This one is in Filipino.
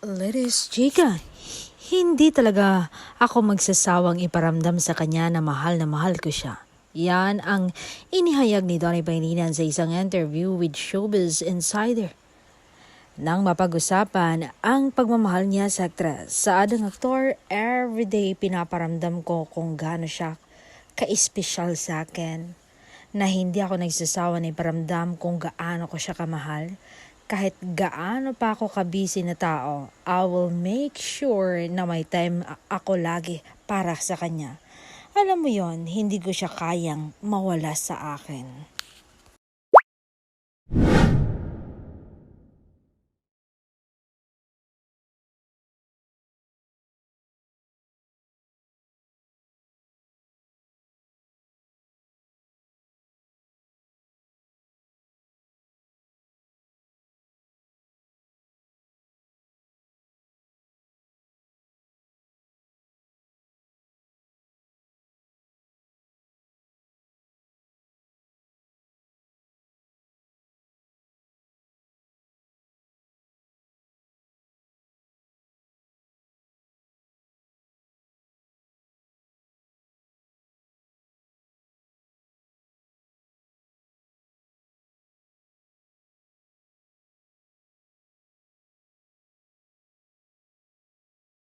Ladies, Chika, hindi talaga ako magsasawang iparamdam sa kanya na mahal ko siya. Yan ang inihayag ni Donnie Pangilinan sa isang interview with Showbiz Insider. Nang mapag-usapan ang pagmamahal niya sa aktres, sa adang aktor, everyday pinaparamdam ko kung gaano siya ka-espesyal sa akin. Na hindi ako nagsasawa na iparamdam kung gaano ko siya kamahal. Kahit gaano pa ako kabisi na tao, I will make sure na may time ako lagi para sa kanya. Alam mo yon, hindi ko siya kayang mawala sa akin.